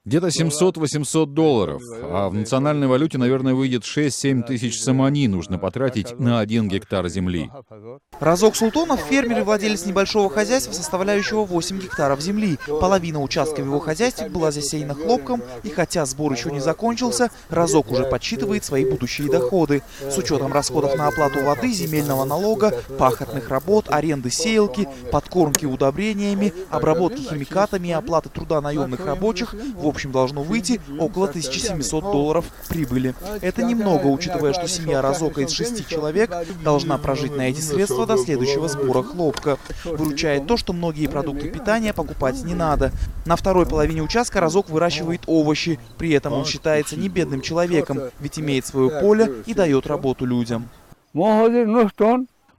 Где-то 700-800 долларов, а в национальной валюте, наверное, выйдет 6-7 тысяч самани нужно потратить на 1 гектар земли. Разок Султонов – фермер и владелец небольшого хозяйства, составляющего 8 гектаров земли. Половина участка в его хозяйстве была засеяна хлопком, и хотя сбор еще не закончился, Разок уже подсчитывает свои будущие доходы. С учетом расходов на оплату воды, земельного налога, пахотных работ, аренды сеялки, подкормки удобрениями, обработки химикатами и оплаты труда наемных рабочих, в общем, должно выйти около 1700 долларов прибыли. Это немного, учитывая, что семья Разока из 6 человек должна прожить на эти средства до следующего сбора хлопка. Выручает то, что многие продукты питания покупать не надо. На второй половине участка Разок выращивает овощи. При этом он считается не бедным человеком, ведь имеет свое поле и дает работу людям.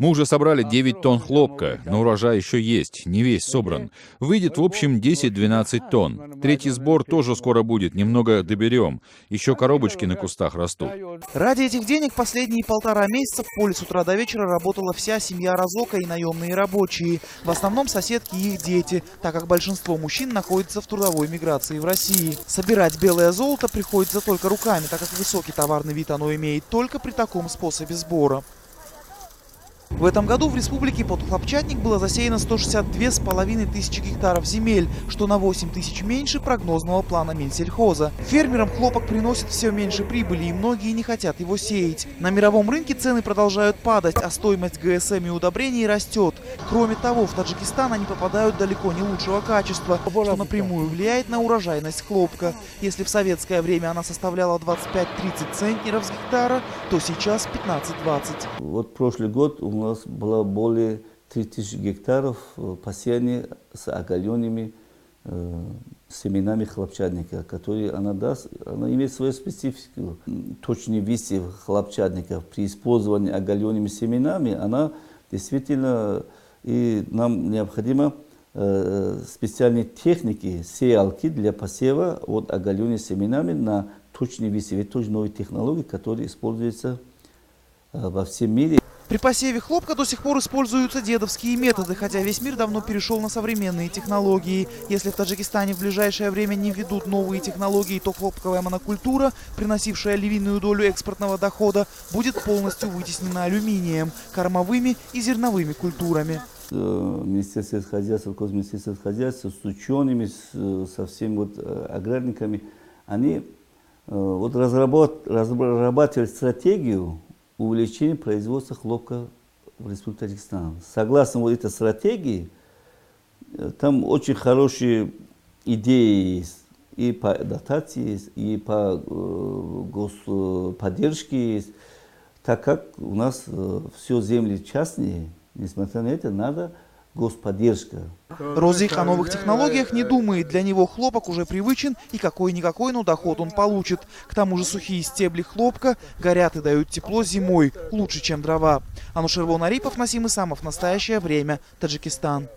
Мы уже собрали 9 тонн хлопка, но урожай еще есть, не весь собран. Выйдет в общем 10-12 тонн. Третий сбор тоже скоро будет, немного доберем. Еще коробочки на кустах растут. Ради этих денег последние 1,5 месяца в поле с утра до вечера работала вся семья Разока и наемные рабочие. В основном соседки и их дети, так как большинство мужчин находится в трудовой миграции в России. Собирать белое золото приходится только руками, так как высокий товарный вид оно имеет только при таком способе сбора. В этом году в республике под хлопчатник было засеяно 162,5 тысячи гектаров земель, что на 8 тысяч меньше прогнозного плана Минсельхоза. Фермерам хлопок приносит все меньше прибыли, и многие не хотят его сеять. На мировом рынке цены продолжают падать, а стоимость ГСМ и удобрений растет. Кроме того, в Таджикистан они попадают далеко не лучшего качества, что напрямую влияет на урожайность хлопка. Если в советское время она составляла 25-30 центнеров с гектара, то сейчас 15-20. Вот прошлый год у нас было более 3000 гектаров посеяны с оголенными семенами хлопчатника, которые она имеет свою специфику. Точный вес хлопчатника при использовании оголенными семенами, она действительно, и нам необходимо специальные техники, сеялки для посева от оголенными семенами на точный вес. Это тоже новые технологии, которые используются во всем мире. При посеве хлопка до сих пор используются дедовские методы, хотя весь мир давно перешел на современные технологии. Если в Таджикистане в ближайшее время не введут новые технологии, то хлопковая монокультура, приносившая львиную долю экспортного дохода, будет полностью вытеснена алюминием, кормовыми и зерновыми культурами. Министерство хозяйства, Министерство хозяйства с учеными, со всеми аграрниками, они разрабатывали стратегию увеличение производства хлопка в Республике Таджикистан. Согласно этой стратегии, там очень хорошие идеи есть. И по дотации есть, и по господдержке есть. Так как у нас все земли частные, несмотря на это, надо господдержка. Розик о новых технологиях не думает. Для него хлопок уже привычен, и какой-никакой, но доход он получит. К тому же сухие стебли хлопка горят и дают тепло зимой, лучше, чем дрова. Анушервон Арипов, Насим Исамов. Настоящее время. Таджикистан.